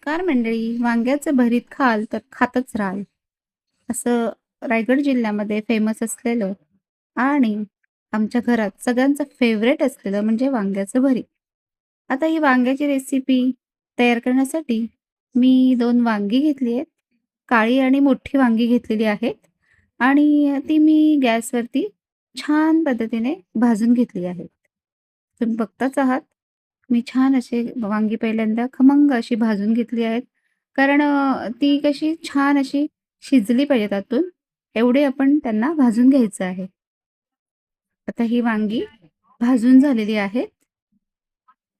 नमस्कार मंडळी. वांग्याचं भरीत खाल तर खातच राहाल, असं रायगड जिल्ह्यामध्ये फेमस असलेलं आणि आमच्या घरात सगळ्यांचं फेवरेट असलेलं म्हणजे वांग्याचं भरीत. आता ही वांग्याची रेसिपी तयार करण्यासाठी मी 2 वांगी घेतली आहेत. काळी आणि मोठी वांगी घेतलेली आहेत आणि ती मी गॅसवरती छान पद्धतीने भाजून घेतली आहेत. तुम्ही बघताच आहात. मी छान असे वांगी पहिल्यांदा खमंग अशी भाजून घेतली आहेत. कारण ती कशी छान अशी शिजली पाहिजेत आतून, एवढे आपण त्यांना भाजून घ्यायचं आहे. आता ही वांगी भाजून झालेली आहेत.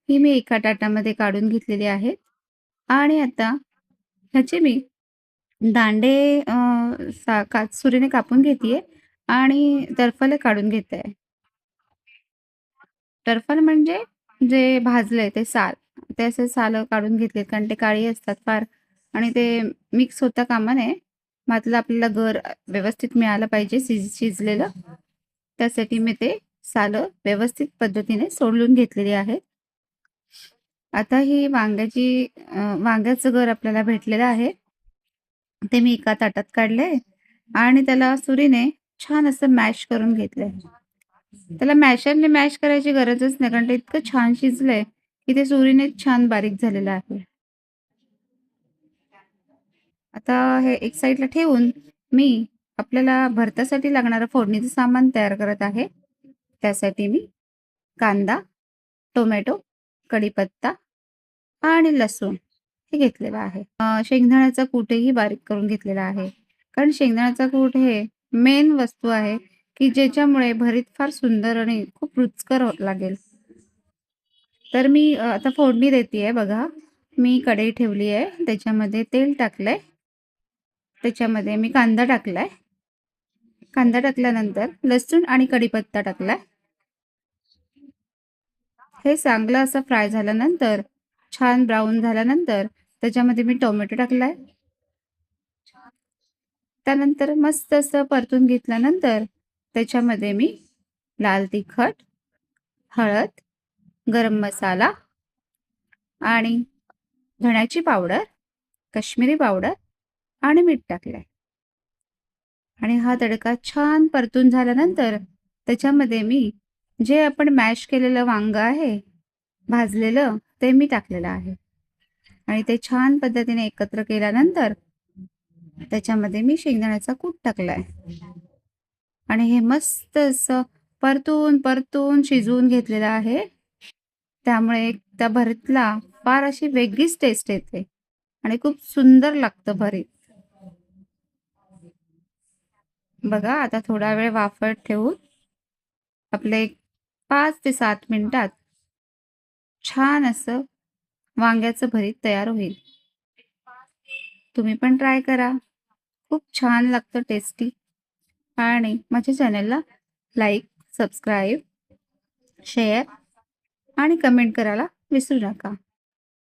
ही मी एका ताटामध्ये काढून घेतलेली आहेत आणि आता ह्याचे मी दांडे सुरीने कापून घेतीये आणि टरफले काढून घेते आहे. टरफल म्हणजे जे भाजलंय ते साल. ते असे सालं काढून घेतलेत कारण ते काळी असतात फार आणि ते मिक्स होता कामा नये. मधलं आपल्याला गर व्यवस्थित मिळालं पाहिजे शिजलेलं. त्यासाठी मी ते सालं व्यवस्थित पद्धतीने सोलून घेतलेली आहेत. आता ही वांग्याचं गर आपल्याला भेटलेलं आहे. ते मी एका ताटात काढलंय आणि त्याला सुरीने छान असं मॅश करून घेतलंय. त्याला मॅशरने मॅश करायची गरजच नाही कारण ते इतकं छान शिजलंय की ते सुरीने छान बारीक झालेलं आहे. आता हे एक साईडला ठेवून मी आपल्याला भरतासाठी लागणारं फोडणीचं सामान तयार करत आहे. त्यासाठी मी कांदा, टोमॅटो, कढीपत्ता आणि लसूण हे घेतलेलं आहे. शेंगदाण्याचा कूटही बारीक करून घेतलेला आहे. कारण शेंगदाण्याचा कूट हे मेन वस्तू आहे की ज्याच्यामुळे भरीत फार सुंदर आणि खूप रुचकर लागेल. तर मी आता फोडणी देतीये बघा. मी कढई ठेवली आहे. त्याच्यामध्ये तेल टाकलंय. त्याच्यामध्ये मी कांदा टाकलाय. कांदा टाकल्यानंतर लसूण आणि कढीपत्ता टाकलाय. हे चांगलं असं फ्राय झाल्यानंतर, छान ब्राऊन झाल्यानंतर त्याच्यामध्ये मी टोमॅटो टाकलाय. त्यानंतर मस्त असं परतून घेतल्यानंतर त्याच्यामध्ये मी लाल तिखट, हळद, गरम मसाला आणि धण्याची पावडर, काश्मीरी पावडर आणि मीठ टाकलंय. आणि हा तडका छान परतून झाल्यानंतर त्याच्यामध्ये मी जे आपण मॅश केलेलं वांग आहे भाजलेलं ते मी टाकलेलं आहे आणि ते छान पद्धतीने एकत्र केल्यानंतर त्याच्यामध्ये मी शेंगदाण्याचा कूट टाकलाय आणि हे मस्त असं परतून परतून शिजवून घेतलेलं आहे. त्यामुळे त्या भरीतला फार अशी वेगळीच टेस्ट येते आणि खूप सुंदर लागतं भरीत. बघा आता थोडा वेळ वाफत ठेवून आपले 5 ते 7 मिनिटात छान असं वांग्याचं भरीत तयार होईल. तुम्ही पण ट्राय करा. खूप छान लागतं टेस्टी आणि माझ्या चॅनलला लाईक, सबस्क्राईब, शेअर आणि कमेंट करायला विसरू नका.